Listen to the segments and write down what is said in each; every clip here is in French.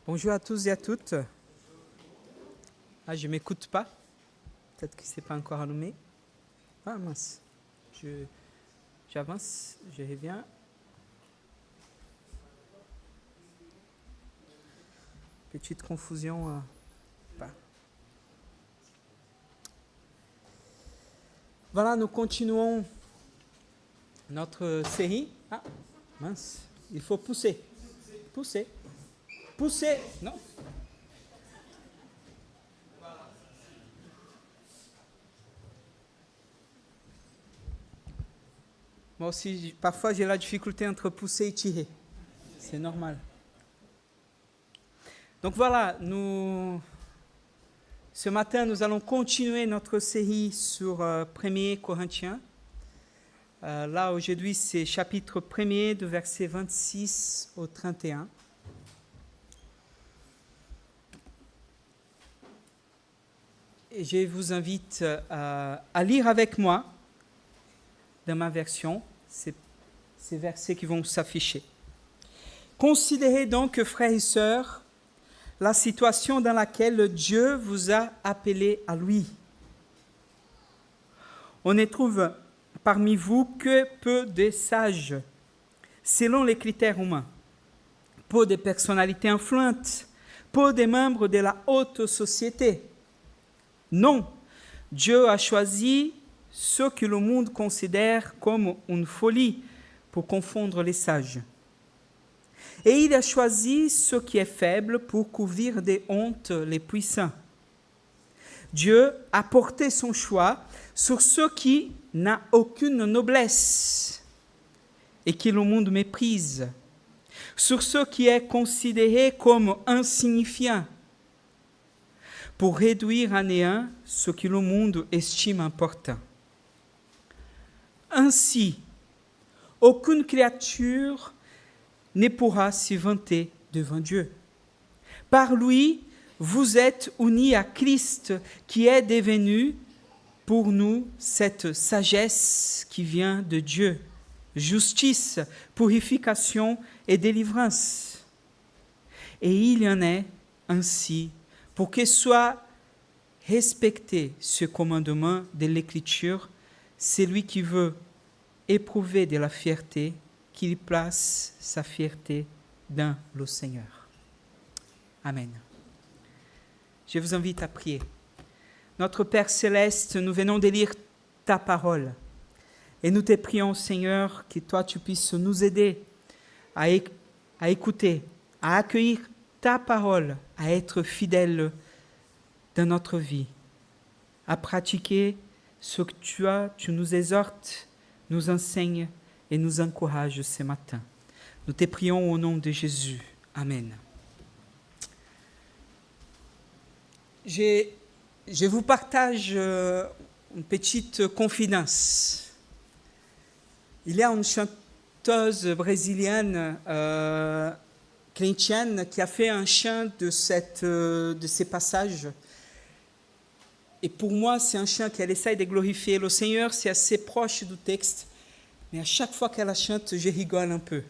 Bonjour à tous et à toutes. Ah, je ne m'écoute pas. Peut-être que ce n'est pas encore allumé. Ah mince. J'avance, je reviens. Petite confusion. Voilà, nous continuons notre série. Ah, mince. Il faut pousser. Pousser. Pousser. Non. Moi aussi, parfois j'ai la difficulté entre pousser et tirer. C'est normal. Donc voilà, ce matin, nous allons continuer notre série sur 1er Corinthiens. Là, aujourd'hui, c'est chapitre 1er, de versets 26 au 31. Et je vous invite à lire avec moi, dans ma version, ces versets qui vont s'afficher. Considérez donc, frères et sœurs, la situation dans laquelle Dieu vous a appelés à lui. On ne trouve parmi vous que peu de sages, selon les critères humains, peu de personnalités influentes, peu de membres de la haute société. Non, Dieu a choisi ce que le monde considère comme une folie pour confondre les sages. Et il a choisi ce qui est faible pour couvrir de honte les puissants. Dieu a porté son choix sur ce qui n'a aucune noblesse et que le monde méprise, sur ce qui est considéré comme insignifiant, pour réduire à néant ce que le monde estime important. Ainsi, aucune créature ne pourra s'y vanter devant Dieu. Par lui, vous êtes unis à Christ, qui est devenu pour nous cette sagesse qui vient de Dieu, justice, purification et délivrance. Et il y en est ainsi pour que soit respecté ce commandement de l'Écriture, celui qui veut éprouver de la fierté, qu'il place sa fierté dans le Seigneur. Amen. Je vous invite à prier. Notre Père céleste, nous venons de lire ta parole. Et nous te prions, Seigneur, que toi tu puisses nous aider à écouter, à accueillir ta parole, à être fidèles dans notre vie, à pratiquer ce que tu nous exhortes, nous enseignes et nous encourages ce matin. Nous te prions au nom de Jésus. Amen. Je vous partage une petite confidence. Il y a une chanteuse brésilienne, chrétienne, qui a fait un chant de ces passages. Et pour moi, c'est un chant qu'elle essaye de glorifier le Seigneur. C'est assez proche du texte. Mais à chaque fois qu'elle la chante, je rigole un peu.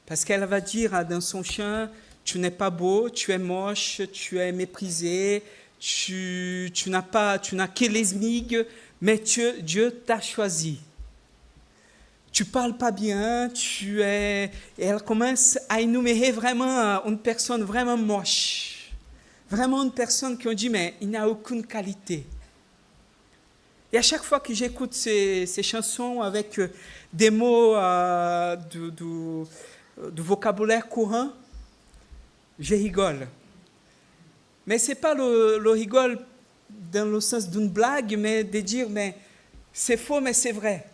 Parce qu'elle va dire dans son chant, tu n'es pas beau, tu es moche, tu es méprisé, tu n'as que les smig, mais Dieu t'a choisi. Tu parles pas bien, Et elle commence à énumérer vraiment une personne vraiment moche. Vraiment une personne qui on dit, mais il n'a aucune qualité. Et à chaque fois que j'écoute ces chansons avec des mots du vocabulaire courant, je rigole. Mais ce n'est pas le rigole dans le sens d'une blague, mais de dire, mais c'est faux, mais c'est vrai.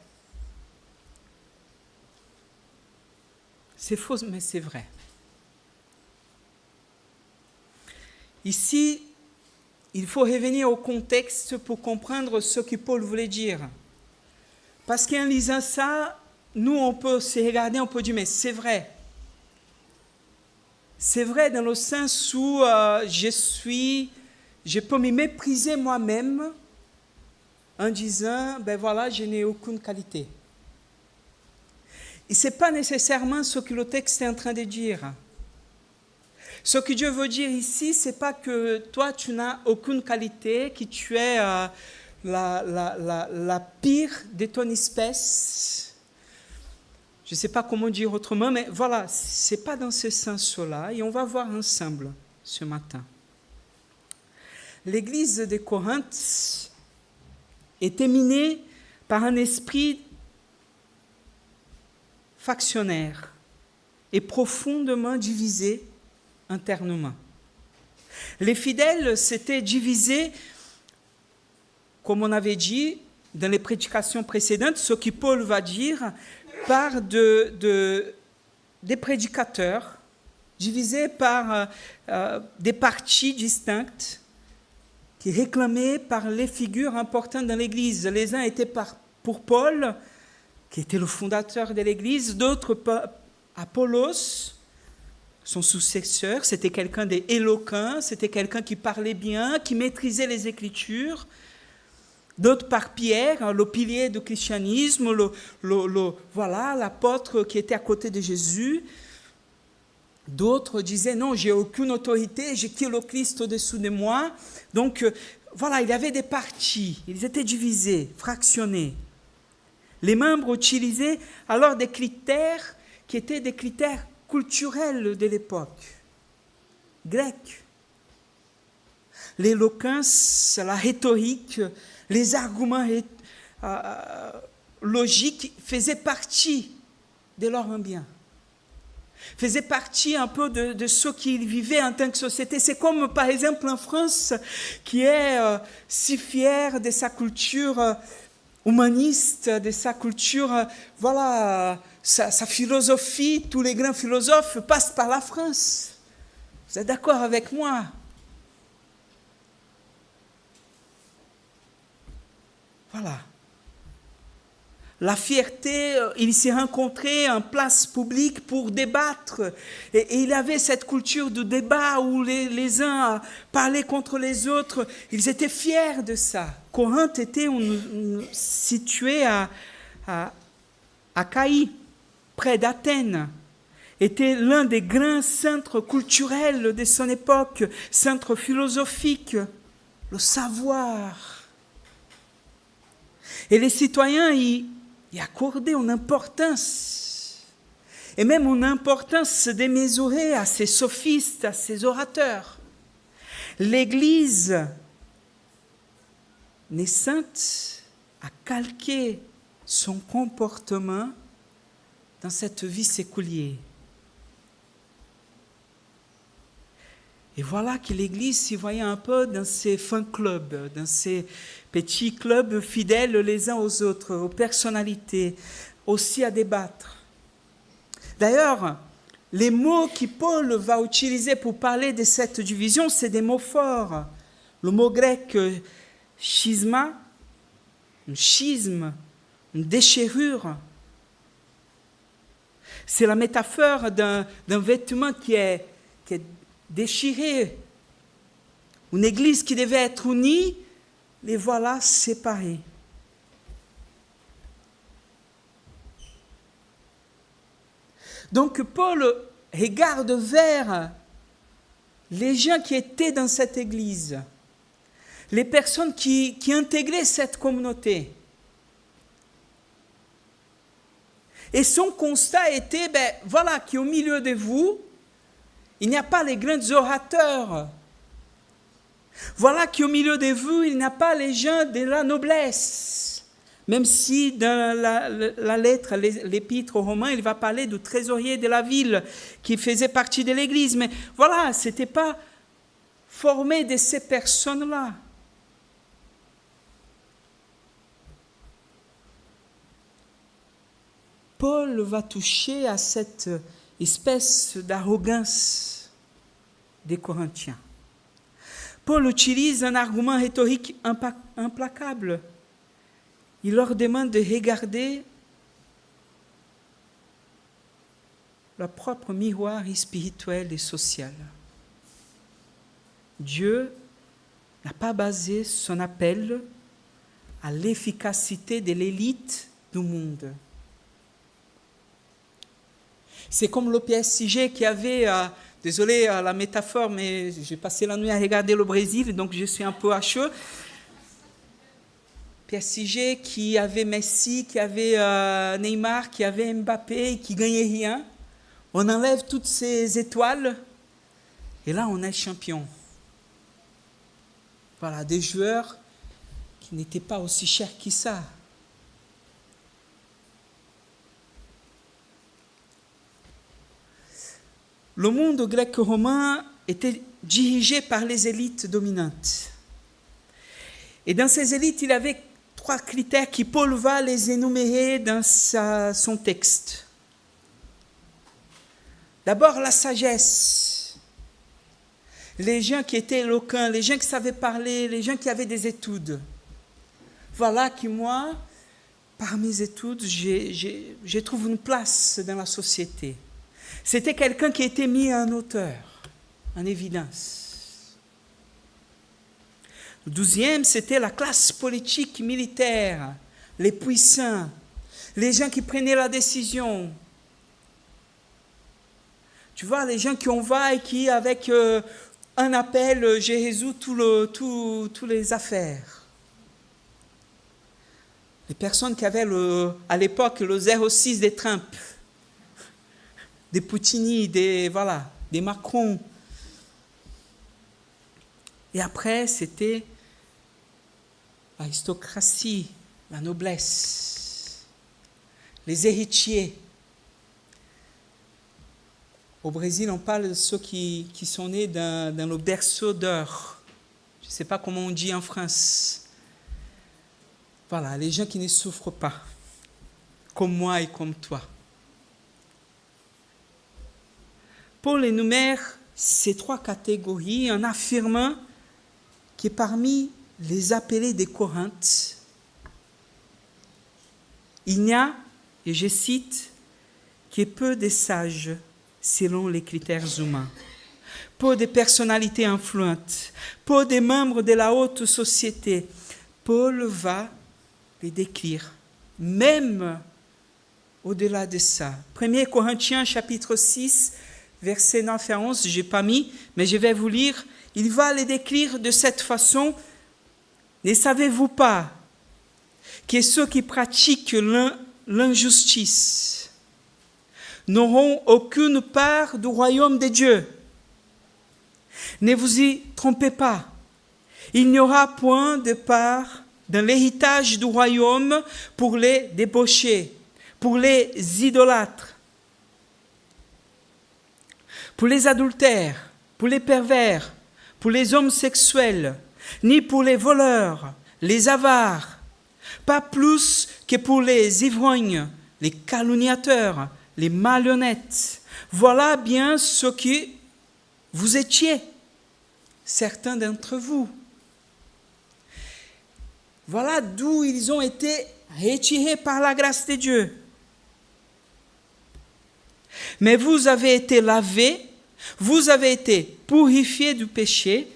C'est faux, mais c'est vrai. Ici, il faut revenir au contexte pour comprendre ce que Paul voulait dire. Parce qu'en lisant ça, nous, on peut se regarder, on peut dire, mais c'est vrai. C'est vrai dans le sens où je peux me mépriser moi-même en disant, ben voilà, je n'ai aucune qualité. Et ce n'est pas nécessairement ce que le texte est en train de dire. Ce que Dieu veut dire ici, c'est pas que toi, tu n'as aucune qualité, que tu es la pire de ton espèce. Je ne sais pas comment dire autrement, mais voilà, ce n'est pas dans ce sens-là. Et on va voir ensemble ce matin. L'église de Corinthe était minée par un esprit factionnaire et profondément divisé internement. Les fidèles s'étaient divisés, comme on avait dit dans les prédications précédentes, ce que Paul va dire, par des prédicateurs, divisés par des parties distinctes, qui réclamaient par les figures importantes dans l'Église. Les uns étaient pour Paul, qui était le fondateur de l'Église, d'autres par Apollos, son successeur, c'était quelqu'un d'éloquent, c'était quelqu'un qui parlait bien, qui maîtrisait les Écritures. D'autres par Pierre, le pilier du christianisme, voilà, l'apôtre qui était à côté de Jésus. D'autres disaient, non, j'ai aucune autorité, j'ai que le Christ au-dessous de moi. Donc, voilà, il y avait des partis, ils étaient divisés, fractionnés. Les membres utilisaient alors des critères qui étaient des critères culturels de l'époque, grecs. L'éloquence, la rhétorique, les arguments logiques faisaient partie de leur ambiance. Faisait partie un peu de ce qu'ils vivaient en tant que société. C'est comme, par exemple, en France, qui est si fière de sa culture humaniste, de sa culture, voilà, sa philosophie. Tous les grands philosophes passent par la France. Vous êtes d'accord avec moi? Voilà. La fierté, ils s'est rencontrés en place publique pour débattre. Et il avait cette culture de débat où les uns parlaient contre les autres. Ils étaient fiers de ça. Corinthe était situé à Achaïe, près d'Athènes. Était l'un des grands centres culturels de son époque, centre philosophique, le savoir. Et les citoyens y accordaient une importance, et même une importance démesurée à ces sophistes, à ces orateurs. L'Église naissante a calqué son comportement dans cette vie séculière. Et voilà que l'Église s'y voyait un peu dans ces fan-clubs, dans ces petits clubs fidèles les uns aux autres, aux personnalités, aussi à débattre. D'ailleurs, les mots que Paul va utiliser pour parler de cette division, c'est des mots forts. Le mot grec schisma, un schisme, une déchirure. C'est la métaphore d'un vêtement qui est déchiré. Une église qui devait être unie, les voilà séparés. Donc Paul regarde vers les gens qui étaient dans cette église, les personnes qui intégraient cette communauté. Et son constat était, voilà, qu'au milieu de vous, il n'y a pas les grands orateurs. Voilà qu'au milieu de vous, il n'y a pas les gens de la noblesse. Même si dans la lettre, l'épître aux Romains, il va parler du trésorier de la ville qui faisait partie de l'Église. Mais voilà, ce n'était pas formé de ces personnes-là. Paul va toucher à cette espèce d'arrogance des Corinthiens. Paul utilise un argument rhétorique implacable. Il leur demande de regarder leur propre miroir spirituel et social. Dieu n'a pas basé son appel à l'efficacité de l'élite du monde. C'est comme le PSG qui avait Désolé la métaphore, mais j'ai passé la nuit à regarder le Brésil, donc je suis un peu à chaud. PSG qui avait Messi, qui avait Neymar, qui avait Mbappé, qui gagnait rien. On enlève toutes ces étoiles et là on est champion. Voilà, des joueurs qui n'étaient pas aussi chers que ça. Le monde grec-romain était dirigé par les élites dominantes. Et dans ces élites, il y avait 3 critères qui Paul va les énumérer dans son texte. D'abord, la sagesse. Les gens qui étaient éloquents, les gens qui savaient parler, les gens qui avaient des études. Voilà que moi, par mes études, je trouve une place dans la société. C'était quelqu'un qui était mis en hauteur, en évidence. Le 12e, c'était la classe politique, militaire, les puissants, les gens qui prenaient la décision. Tu vois, les gens qui on va et qui, avec un appel, je résous toutes les affaires. Les personnes qui avaient à l'époque le 06 des Trump, des Poutini, des Macron. Et après, c'était l'aristocratie, la noblesse, les héritiers. Au Brésil, on parle de ceux qui sont nés dans le berceau d'or. Je ne sais pas comment on dit en France. Voilà, les gens qui ne souffrent pas, comme moi et comme toi. Paul énumère ces 3 catégories en affirmant que parmi les appelés des Corinthes, il n'y a, et je cite, que peu de sages selon les critères humains, peu de personnalités influentes, peu de membres de la haute société. Paul va les décrire, même au-delà de ça. 1 Corinthiens chapitre 6, versets 9 à 11, je n'ai pas mis, mais je vais vous lire. Il va les décrire de cette façon. Ne savez-vous pas que ceux qui pratiquent l'injustice n'auront aucune part du royaume de Dieu? Ne vous y trompez pas. Il n'y aura point de part dans l'héritage du royaume pour les débauchés, pour les idolâtres, pour les adultères, pour les pervers, pour les homosexuels, ni pour les voleurs, les avares, pas plus que pour les ivrognes, les calomniateurs, les malhonnêtes. Voilà bien ce que vous étiez, certains d'entre vous. Voilà d'où ils ont été retirés par la grâce de Dieu. Mais vous avez été lavés, vous avez été purifiés du péché,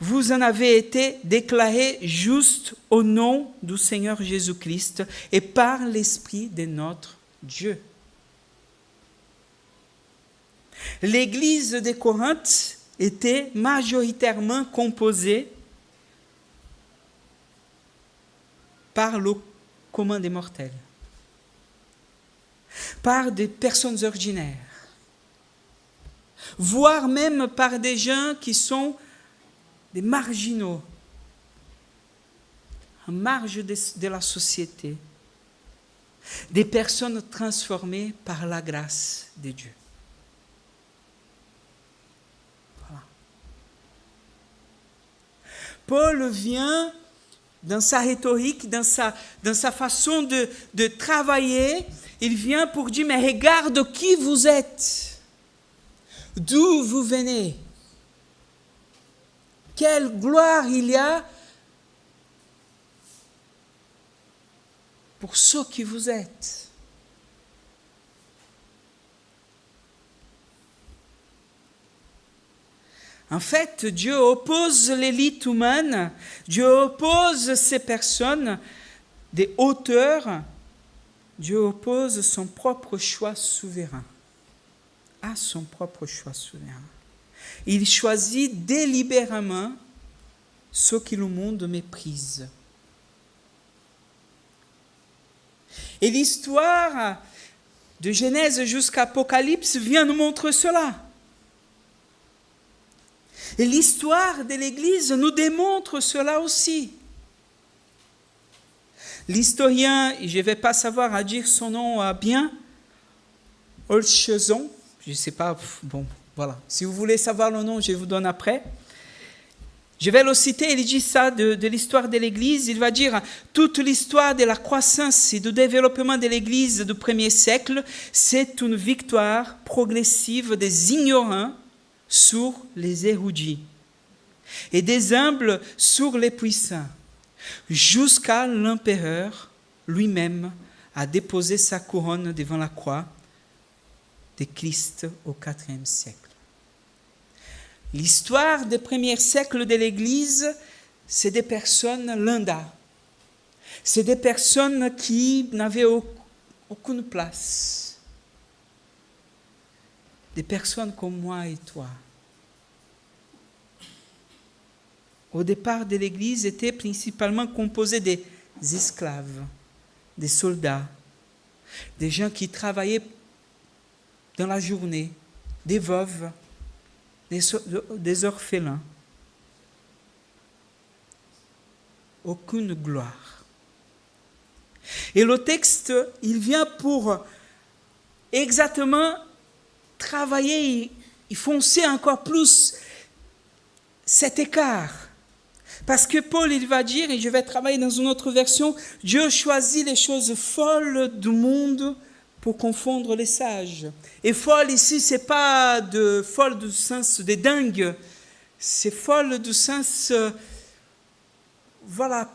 vous en avez été déclarés justes au nom du Seigneur Jésus-Christ et par l'Esprit de notre Dieu. L'église de Corinthe était majoritairement composée par le commun des mortels, par des personnes ordinaires, voire même par des gens qui sont des marginaux, en marge de la société, des personnes transformées par la grâce de Dieu. Voilà. Paul vient, dans sa rhétorique, dans sa façon de travailler, il vient pour dire, mais regarde qui vous êtes, d'où vous venez, quelle gloire il y a pour ceux qui vous êtes. En fait, Dieu oppose l'élite humaine, Dieu oppose ces personnes des hauteurs, Dieu oppose son propre choix souverain, à son propre choix souverain. Il choisit délibérément ce que le monde méprise. Et l'histoire de Genèse jusqu'à Apocalypse vient nous montrer cela. Et l'histoire de l'Église nous démontre cela aussi. L'historien, je ne vais pas savoir à dire son nom bien, Olshezon, je ne sais pas, bon, voilà. Si vous voulez savoir le nom, je vous donne après. Je vais le citer, il dit ça de l'histoire de l'Église. Il va dire « Toute l'histoire de la croissance et du développement de l'Église du premier siècle, c'est une victoire progressive des ignorants sur les érudits et des humbles sur les puissants, jusqu'à l'empereur lui-même a déposé sa couronne devant la croix de Christ au IVe siècle. » L'histoire des premiers siècles de l'Église, c'est des personnes lambda. C'est des personnes qui n'avaient aucune place. Des personnes comme moi et toi. Au départ de l'Église, était principalement composée des esclaves, des soldats, des gens qui travaillaient dans la journée, des veuves, des orphelins. Aucune gloire. Et le texte, il vient pour exactement travailler et foncer encore plus cet écart. Parce que Paul, il va dire, et je vais travailler dans une autre version, Dieu choisit les choses folles du monde pour confondre les sages. Et folle ici, ce n'est pas de folle du sens de dingue, c'est folle du sens,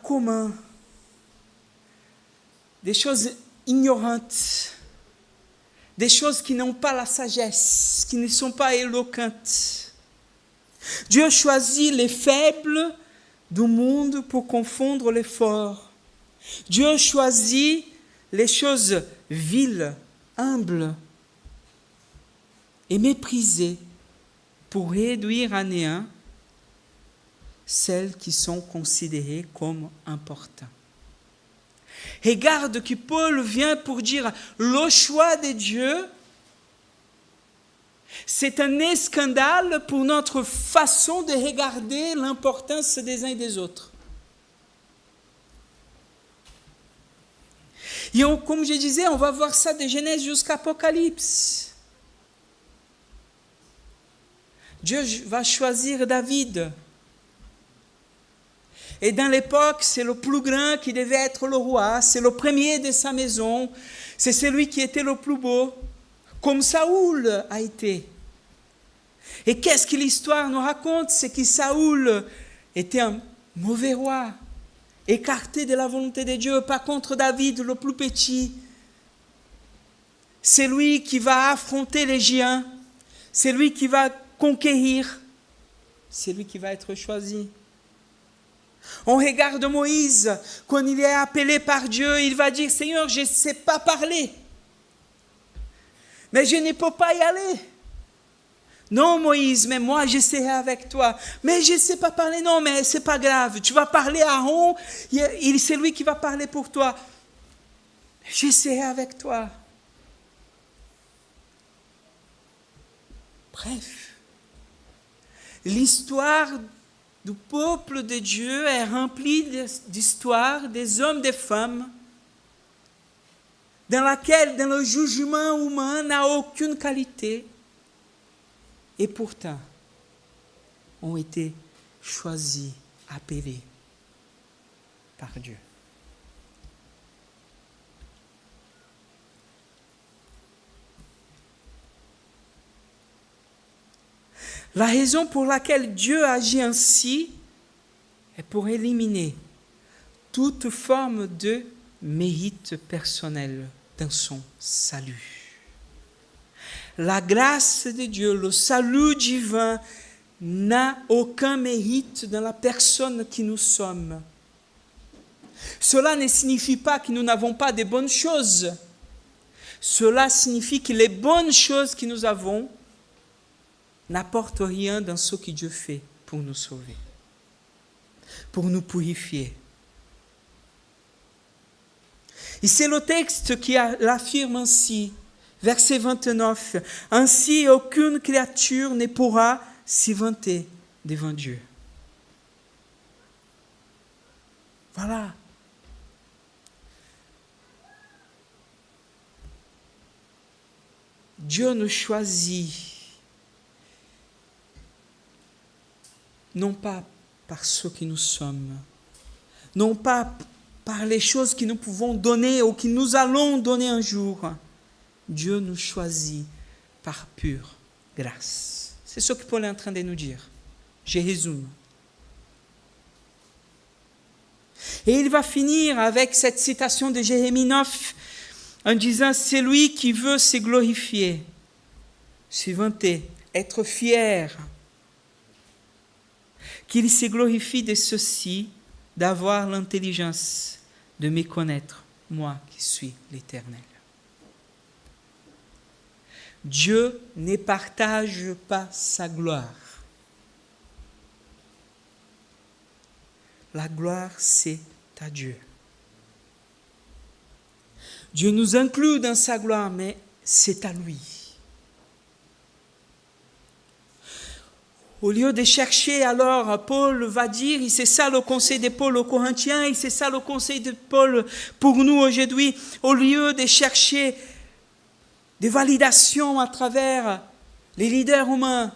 commun. Des choses ignorantes, des choses qui n'ont pas la sagesse, qui ne sont pas éloquentes. Dieu choisit les faibles du monde pour confondre les forts. Dieu choisit les choses viles, humbles et méprisées pour réduire à néant celles qui sont considérées comme importantes. Regarde que Paul vient pour dire le choix de Dieu, c'est un scandale pour notre façon de regarder l'importance des uns et des autres. Et comme je disais, on va voir ça de Genèse jusqu'à Apocalypse. Dieu va choisir David. Et dans l'époque, c'est le plus grand qui devait être le roi, c'est le premier de sa maison, c'est celui qui était le plus beau, comme Saoul a été. Et qu'est-ce que l'histoire nous raconte? C'est que Saoul était un mauvais roi, écarté de la volonté de Dieu. Par contre, David, le plus petit, c'est lui qui va affronter les géants, c'est lui qui va conquérir, c'est lui qui va être choisi. On regarde Moïse, quand il est appelé par Dieu, il va dire, Seigneur, je ne sais pas parler, mais je ne peux pas y aller. Non, Moïse, mais moi, je serai avec toi. Mais je ne sais pas parler. Non, mais ce n'est pas grave. Tu vas parler à Aaron, c'est lui qui va parler pour toi. Je serai avec toi. Bref, l'histoire du peuple de Dieu est remplie d'histoires des hommes et des femmes dans laquelle, dans le jugement humain, n'a aucune qualité. Et pourtant, ont été choisis, appelés par Dieu. La raison pour laquelle Dieu agit ainsi est pour éliminer toute forme de mérite personnel dans son salut. La grâce de Dieu, le salut divin, n'a aucun mérite dans la personne que nous sommes. Cela ne signifie pas que nous n'avons pas de bonnes choses. Cela signifie que les bonnes choses que nous avons n'apporte rien dans ce que Dieu fait pour nous sauver, pour nous purifier. Et c'est le texte qui l'affirme ainsi, verset 29. « Ainsi, aucune créature ne pourra s'y vanter devant Dieu. » Voilà. Dieu nous choisit, non pas par ce que nous sommes, non pas par les choses que nous pouvons donner ou que nous allons donner un jour. Dieu nous choisit par pure grâce. C'est ce que Paul est en train de nous dire. Je résume. Et il va finir avec cette citation de Jérémie 9 en disant « C'est lui qui veut se glorifier, se vanter, être fier, qu'il se glorifie de ceci, d'avoir l'intelligence de me connaître, moi qui suis l'Éternel. » Dieu ne partage pas sa gloire. La gloire, c'est à Dieu. Dieu nous inclut dans sa gloire, mais c'est à lui. Au lieu de chercher, alors, Paul va dire, et c'est ça le conseil de Paul aux Corinthiens, et c'est ça le conseil de Paul pour nous aujourd'hui, au lieu de chercher des validations à travers les leaders humains,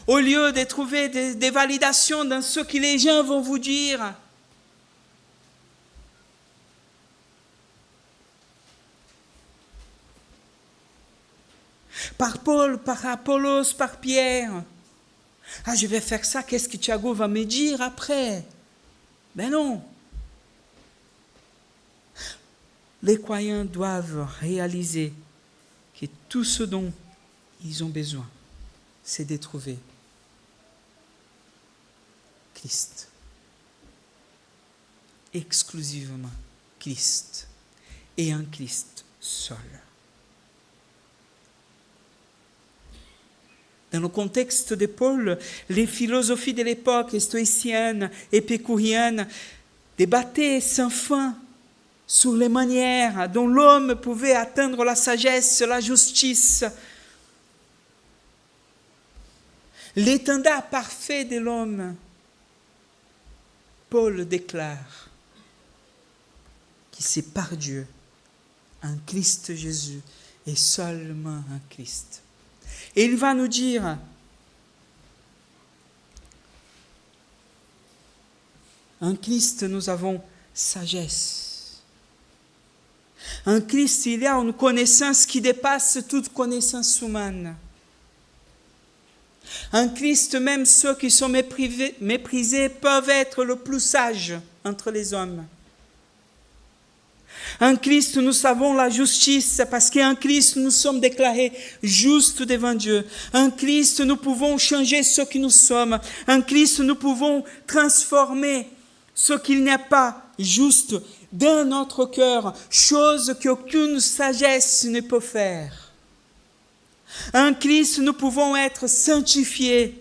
au lieu de trouver des validations dans ce que les gens vont vous dire, par Paul, par Apollos, par Pierre. Ah, je vais faire ça, qu'est-ce que Thiago va me dire après? Ben non. Les croyants doivent réaliser que tout ce dont ils ont besoin, c'est de trouver Christ. Exclusivement Christ. Et un Christ seul. Dans le contexte de Paul, les philosophies de l'époque, stoïciennes, épicuriennes, débattaient sans fin sur les manières dont l'homme pouvait atteindre la sagesse, la justice. L'étendard parfait de l'homme, Paul déclare que c'est par Dieu, en Christ Jésus, et seulement en Christ. Et il va nous dire, en Christ, nous avons sagesse. En Christ, il y a une connaissance qui dépasse toute connaissance humaine. En Christ, même ceux qui sont méprisés peuvent être le plus sages entre les hommes. En Christ, nous savons la justice, parce qu'en Christ, nous sommes déclarés justes devant Dieu. En Christ, nous pouvons changer ce que nous sommes. En Christ, nous pouvons transformer ce qu'il n'est pas juste dans notre cœur, chose qu'aucune sagesse ne peut faire. En Christ, nous pouvons être sanctifiés.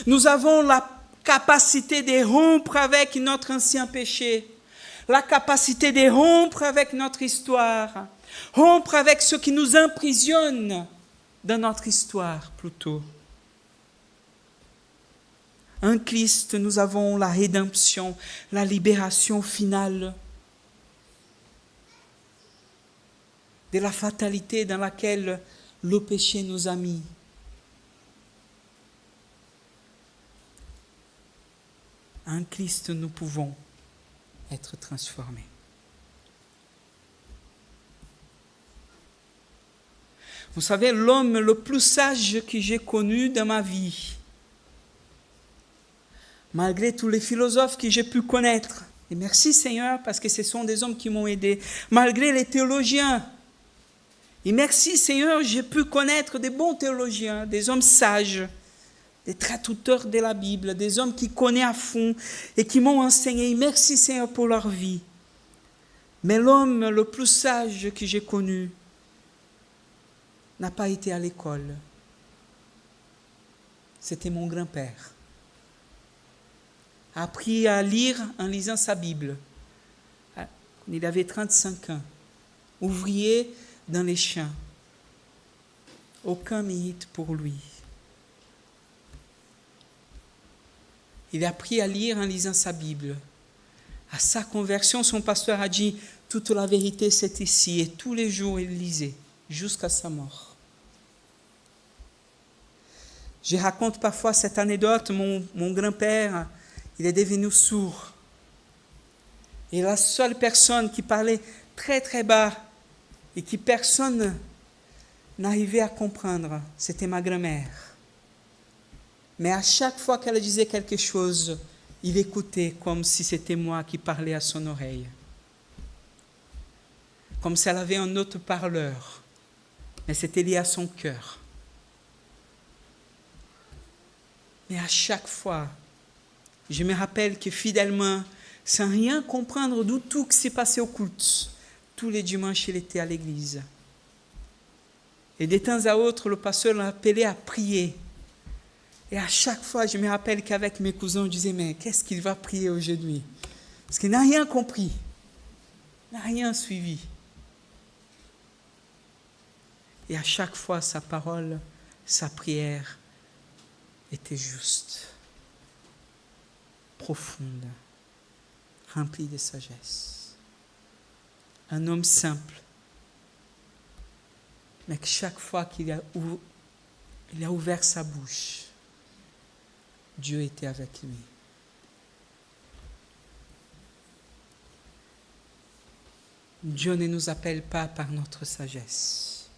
Nous avons la capacité de rompre avec notre ancien péché. La capacité de rompre avec notre histoire, rompre avec ce qui nous emprisonne dans notre histoire plutôt. En Christ, nous avons la rédemption, la libération finale de la fatalité dans laquelle le péché nous a mis. En Christ, nous pouvons être transformés. Vous savez, l'homme le plus sage que j'ai connu dans ma vie, malgré tous les philosophes que j'ai pu connaître, et merci Seigneur parce que ce sont des hommes qui m'ont aidé, malgré les théologiens, et merci Seigneur, j'ai pu connaître des bons théologiens, des hommes sages, des traducteurs de la Bible, des hommes qui connaissent à fond et qui m'ont enseigné. Merci Seigneur pour leur vie. Mais l'homme le plus sage que j'ai connu n'a pas été à l'école, c'était mon grand-père. Appris à lire en lisant sa Bible. Il avait 35 ans. Ouvrier dans les champs. Aucun mérite pour lui. Il a appris à lire en lisant sa Bible. À sa conversion, son pasteur a dit « Toute la vérité, c'est ici. » Et tous les jours, il lisait, jusqu'à sa mort. Je raconte parfois cette anecdote. Mon grand-père, il est devenu sourd. Et la seule personne qui parlait très très bas et que personne n'arrivait à comprendre, c'était ma grand-mère. Mais à chaque fois qu'elle disait quelque chose, il écoutait comme si c'était moi qui parlais à son oreille. Comme si elle avait un autre parleur. Mais c'était lié à son cœur. Mais à chaque fois, je me rappelle que fidèlement, sans rien comprendre du tout ce qui s'est passé au culte, tous les dimanches, il était à l'église. Et de temps à autre, le pasteur l'appelait à prier. Et à chaque fois, je me rappelle qu'avec mes cousins, on disait, mais qu'est-ce qu'il va prier aujourd'hui? Parce qu'il n'a rien compris. Il n'a rien suivi. Et à chaque fois, sa parole, sa prière était juste, profonde, remplie de sagesse. Un homme simple, mais que chaque fois qu'il a ouvert sa bouche, Dieu était avec lui. Dieu ne nous appelle pas par notre sagesse.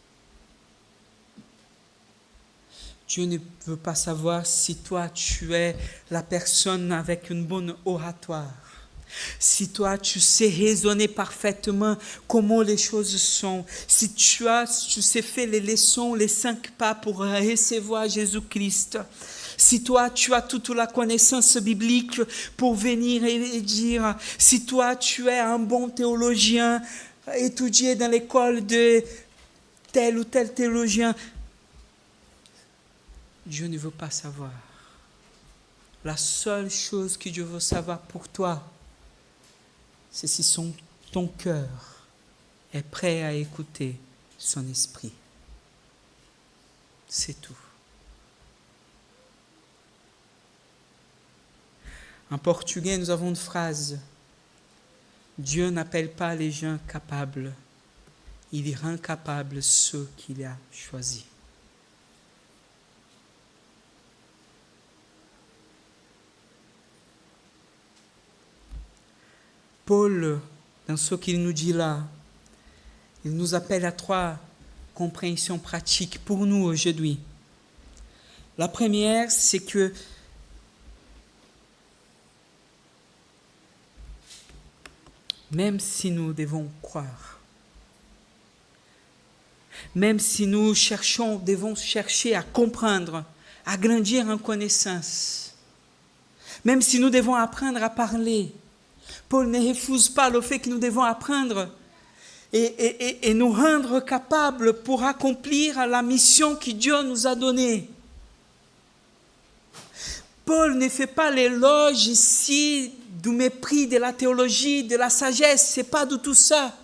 Dieu ne veut pas savoir si toi, tu es la personne avec une bonne oratoire. Si toi, tu sais raisonner parfaitement comment les choses sont. Si tu sais faire les leçons, les 5 pas pour recevoir Jésus-Christ. Si toi, tu as toute la connaissance biblique pour venir et dire, si toi, tu es un bon théologien, étudié dans l'école de tel ou tel théologien, Dieu ne veut pas savoir. La seule chose que Dieu veut savoir pour toi, c'est si ton cœur est prêt à écouter son esprit. C'est tout. En portugais, nous avons une phrase. Dieu n'appelle pas les gens capables. Il rend capables ceux qu'il a choisis. Paul, dans ce qu'il nous dit là, il nous appelle à 3 compréhensions pratiques pour nous aujourd'hui. La première, c'est que même si nous devons croire, même si nous devons chercher à comprendre, à grandir en connaissance, même si nous devons apprendre à parler, Paul ne refuse pas le fait que nous devons apprendre et nous rendre capables pour accomplir la mission que Dieu nous a donnée. Paul ne fait pas l'éloge ici du mépris de la théologie, de la sagesse, c'est pas du tout ça.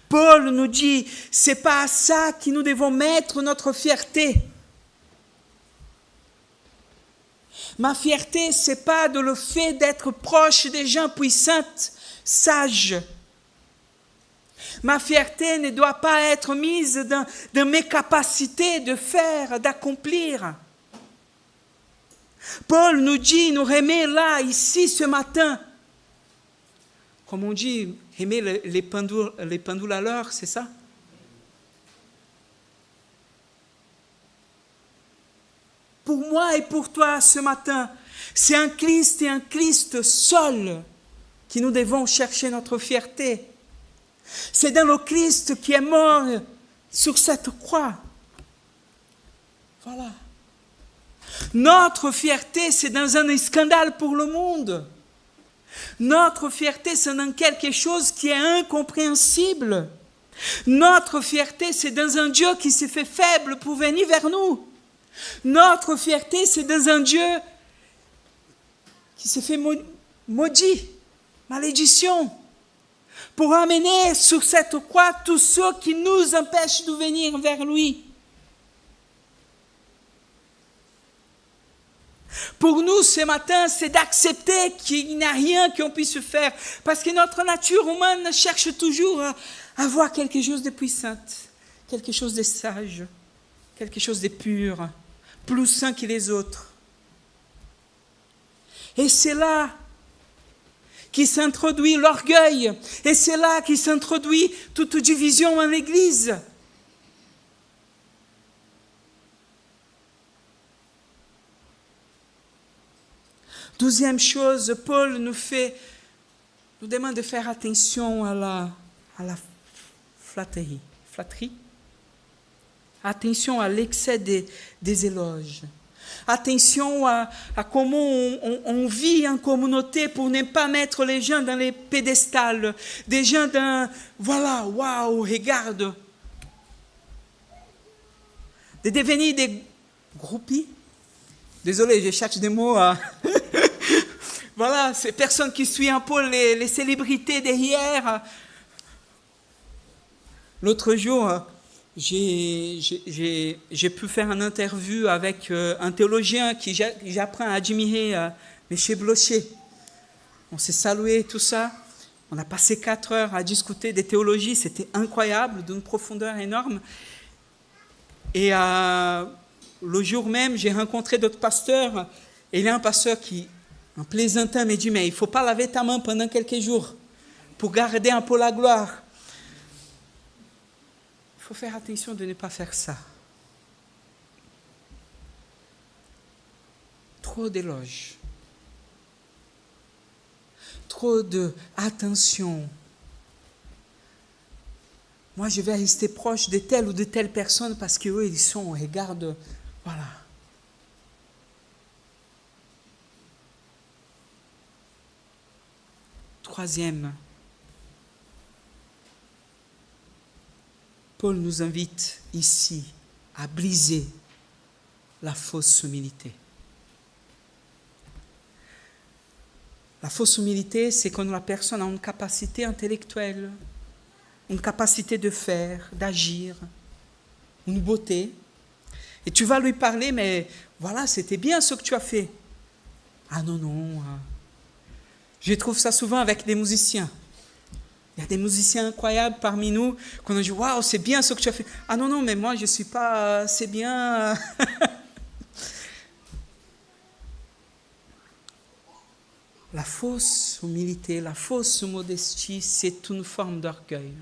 Paul nous dit, c'est pas à ça que nous devons mettre notre fierté. Ma fierté, c'est pas de le fait d'être proche des gens puissants, sages. Ma fierté ne doit pas être mise dans mes capacités de faire, d'accomplir. Paul nous dit, nous remet là, ici, ce matin. Comme on dit, remet les pendules à l'heure, c'est ça? Pour moi et pour toi ce matin, c'est un Christ et un Christ seul que nous devons chercher notre fierté. C'est dans le Christ qui est mort sur cette croix. Voilà. Notre fierté, c'est dans un scandale pour le monde. Notre fierté, c'est dans quelque chose qui est incompréhensible. Notre fierté, c'est dans un Dieu qui s'est fait faible pour venir vers nous. Notre fierté, c'est dans un Dieu qui s'est fait maudit, malédiction, pour amener sur cette croix tous ceux qui nous empêchent de venir vers lui. Pour nous, ce matin, c'est d'accepter qu'il n'y a rien qu'on puisse faire, parce que notre nature humaine cherche toujours à avoir quelque chose de puissant, quelque chose de sage, quelque chose de pur, plus saint que les autres. Et c'est là qui s'introduit l'orgueil, et c'est là qui s'introduit toute division en l'Église. Deuxième chose, Paul nous demande de faire attention à la flatterie. Attention à l'excès des éloges. Attention à comment on vit en communauté pour ne pas mettre les gens dans les pédestals. Des gens dans, voilà, waouh, regarde. De devenir des groupies. Désolé, je cherche des mots. Voilà, ces personnes qui suivent un peu les célébrités derrière. L'autre jour, j'ai pu faire une interview avec un théologien qui j'apprends à admirer, M. Blocher. On s'est salué, tout ça. On a passé 4 heures à discuter des théologies. C'était incroyable, d'une profondeur énorme. Et le jour même, j'ai rencontré d'autres pasteurs. Et il y a un pasteur qui, en plaisantant, m'a dit, mais il ne faut pas laver ta main pendant quelques jours pour garder un peu la gloire. Il faut faire attention de ne pas faire ça. Trop d'éloges. Trop d'attention. Moi, je vais rester proche de telle ou de telle personne parce qu'eux, ils sont, regarde, voilà. Troisième, Paul nous invite ici à briser la fausse humilité. La fausse humilité, c'est quand la personne a une capacité intellectuelle, une capacité de faire, d'agir, une beauté. Et tu vas lui parler, mais voilà, c'était bien ce que tu as fait. Ah non. Je trouve ça souvent avec des musiciens. Il y a des musiciens incroyables parmi nous, qu'on a dit, waouh, c'est bien ce que tu as fait. Ah non, mais moi, je ne suis pas, c'est bien. La fausse humilité, la fausse modestie, c'est une forme d'orgueil.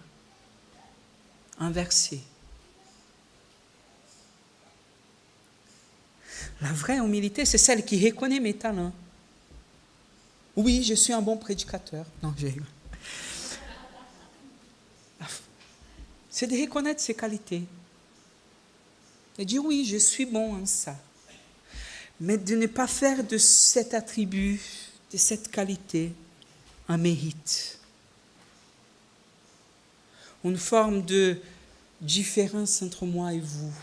Inversé. La vraie humilité, c'est celle qui reconnaît mes talents. Oui, je suis un bon prédicateur. Non, j'ai... C'est de reconnaître ses qualités. Et dire oui, je suis bon en ça. Mais de ne pas faire de cet attribut, de cette qualité, un mérite. Une forme de différence entre moi et vous.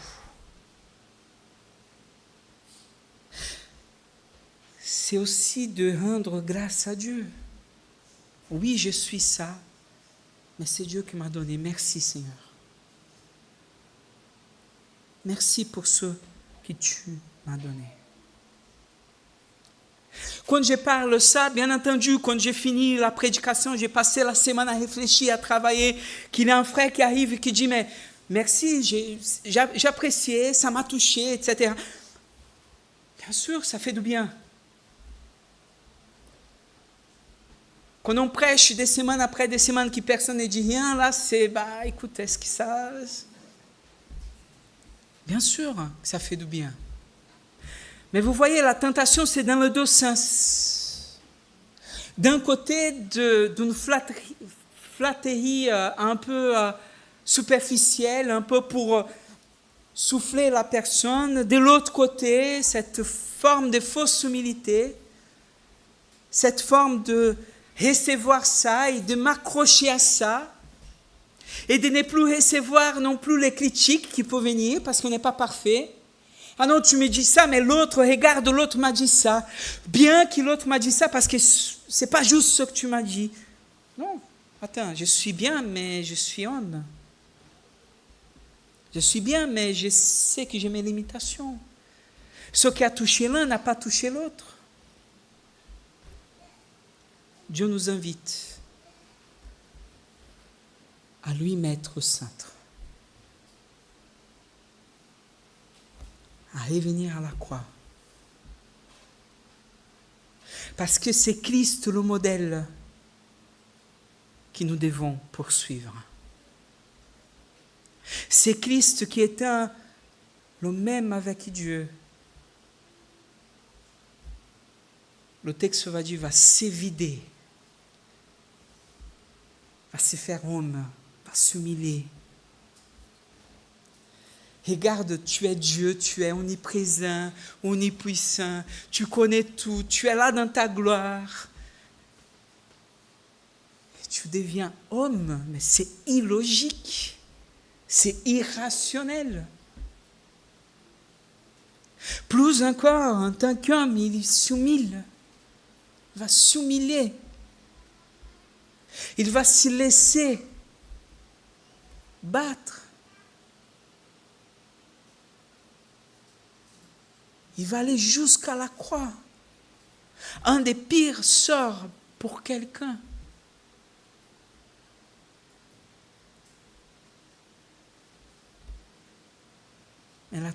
C'est aussi de rendre grâce à Dieu. Oui, je suis ça, mais c'est Dieu qui m'a donné. Merci Seigneur. Merci pour ce que tu m'as donné. Quand je parle ça, bien entendu, quand j'ai fini la prédication, j'ai passé la semaine à réfléchir, à travailler, qu'il y a un frère qui arrive et qui dit, mais merci, j'appréciais, ça m'a touché, etc. Bien sûr, ça fait du bien. Quand on prêche des semaines après des semaines que personne ne dit rien, là, c'est, écoute, est-ce que ça... Bien sûr, ça fait du bien. Mais vous voyez, la tentation, c'est dans le deux sens. D'un côté, d'une flatterie un peu superficielle, un peu pour souffler la personne. De l'autre côté, cette forme de fausse humilité, cette forme de recevoir ça et de m'accrocher à ça et de ne plus recevoir non plus les critiques qui peuvent venir parce qu'on n'est pas parfait. Ah non, tu me dis ça, mais l'autre, regarde, l'autre m'a dit ça. Bien que l'autre m'a dit ça parce que c'est pas juste ce que tu m'as dit. Non, attends, je suis bien, mais je suis homme. Je suis bien, mais je sais que j'ai mes limitations. Ce qui a touché l'un n'a pas touché l'autre. Dieu nous invite à lui mettre au centre, à revenir à la croix. Parce que c'est Christ le modèle que nous devons poursuivre. C'est Christ qui est le même avec Dieu. Le texte va dire, va s'évider, va se faire homme, va s'humilier. Regarde, tu es Dieu, tu es omniprésent, omnipuissant, tu connais tout, tu es là dans ta gloire. Et tu deviens homme, mais c'est illogique, c'est irrationnel. Plus encore, en tant qu'homme, il s'humilie, va s'humilier. Il va se laisser battre. Il va aller jusqu'à la croix. Un des pires sorts pour quelqu'un. Mais le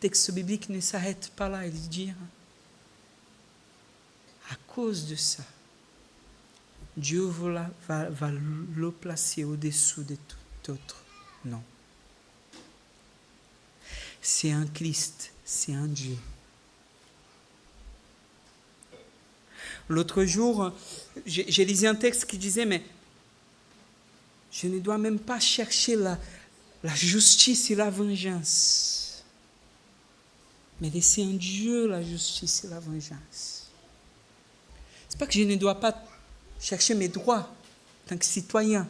texte biblique ne s'arrête pas là. Il dit, à cause de ça, Dieu va le placer au-dessous de tout autre. Non. C'est un Christ, c'est un Dieu. L'autre jour, j'ai lisé un texte qui disait, mais je ne dois même pas chercher la justice et la vengeance, mais laisser en Dieu la justice et la vengeance. C'est pas que je ne dois pas chercher mes droits en tant que citoyen,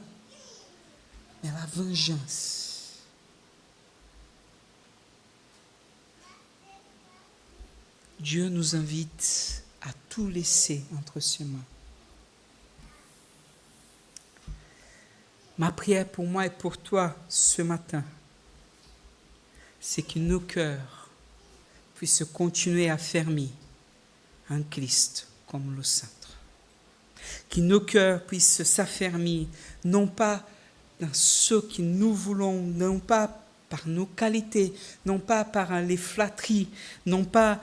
mais la vengeance. Dieu nous invite à tout laisser entre ses mains. Ma prière pour moi et pour toi ce matin, c'est que nos cœurs puissent continuer à fermer en Christ comme le centre. Que nos cœurs puissent s'affermir, non pas dans ce que nous voulons, non pas par nos qualités, non pas par les flatteries, non pas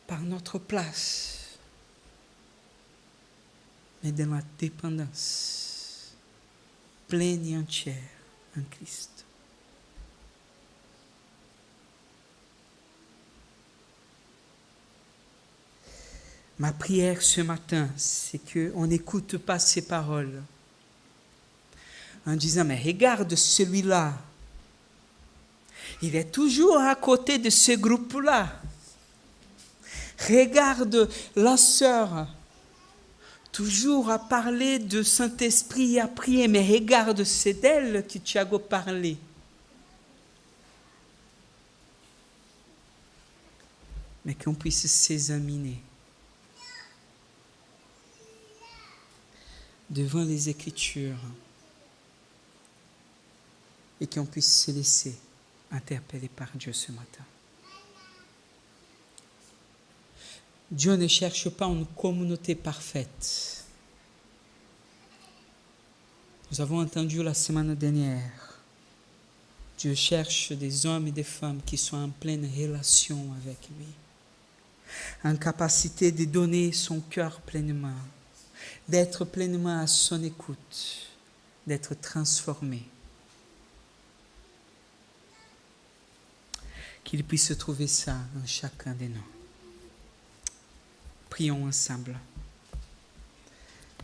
par notre place, mais dans la dépendance pleine et entière en Christ. Ma prière ce matin, c'est qu'on n'écoute pas ces paroles en disant, mais regarde celui-là, il est toujours à côté de ce groupe-là. Regarde la sœur, toujours à parler de Saint-Esprit et à prier, mais regarde, c'est d'elle que Thiago parlait. Mais qu'on puisse s'examiner devant les Écritures et qu'on puisse se laisser interpeller par Dieu ce matin. Dieu ne cherche pas une communauté parfaite. Nous avons entendu la semaine dernière, Dieu cherche des hommes et des femmes qui sont en pleine relation avec lui, en capacité de donner son cœur pleinement, d'être pleinement à son écoute, d'être transformé. Qu'il puisse trouver ça en chacun de nous. Prions ensemble.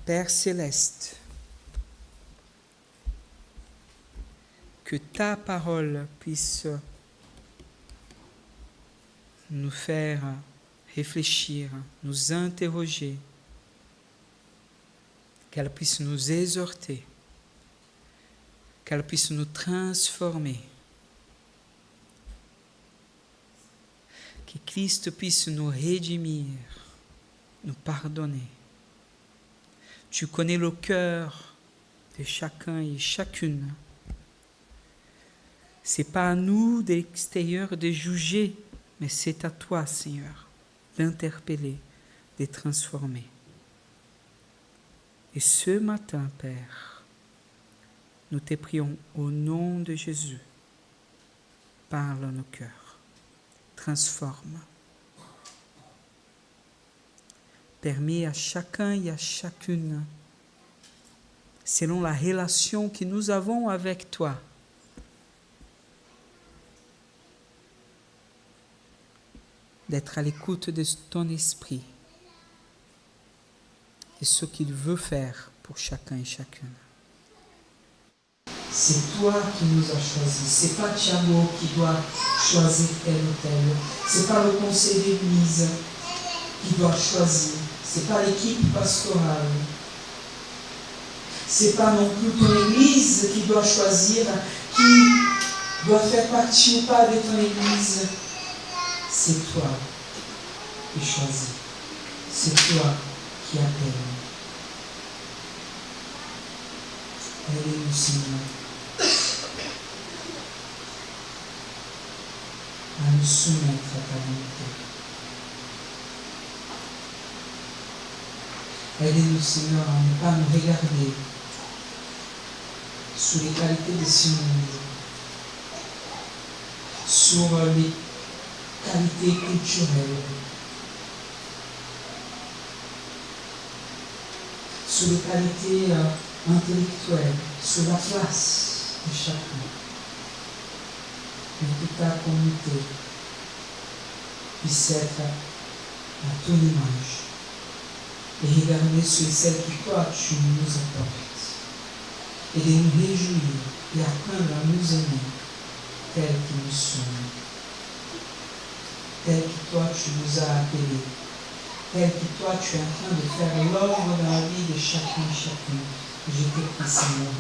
Père céleste, que ta parole puisse nous faire réfléchir, nous interroger, qu'elle puisse nous exhorter, qu'elle puisse nous transformer, Que Christ puisse nous rédimir, nous pardonner. Tu connais le cœur de chacun et chacune. Ce n'est pas à nous de l'extérieur de juger, mais c'est à toi, Seigneur, d'interpeller, de transformer. Et ce matin, Père, nous te prions au nom de Jésus. Parle à nos cœurs, transforme. Permets à chacun et à chacune, selon la relation que nous avons avec toi, d'être à l'écoute de ton esprit, et ce qu'il veut faire pour chacun et chacune. C'est toi qui nous as choisis. Ce n'est pas Thiago qui doit choisir tel ou tel. Ce n'est pas le conseil d'église qui doit choisir. Ce n'est pas l'équipe pastorale. Ce n'est pas non plus ton église qui doit choisir, qui doit faire partie ou pas de ton église. C'est toi qui choisis. C'est toi qui appelle. Aidez-nous, Seigneur, à nous soumettre à ta volonté. Aidez-nous, Seigneur, à ne pas nous regarder sur les qualités de ce monde, sur les qualités culturelles, sur les qualités intellectuelles, sur la place de chacun. Mais que ta communauté puisse être à ton image et regarder ceux et celles que toi tu nous apportes et de nous réjouir et apprendre à nous aimer tels que nous sommes, tels que toi tu nous as appelés, tels que toi tu es en train de faire l'œuvre dans la vie de chacun et chacune. Je te prie, Seigneur,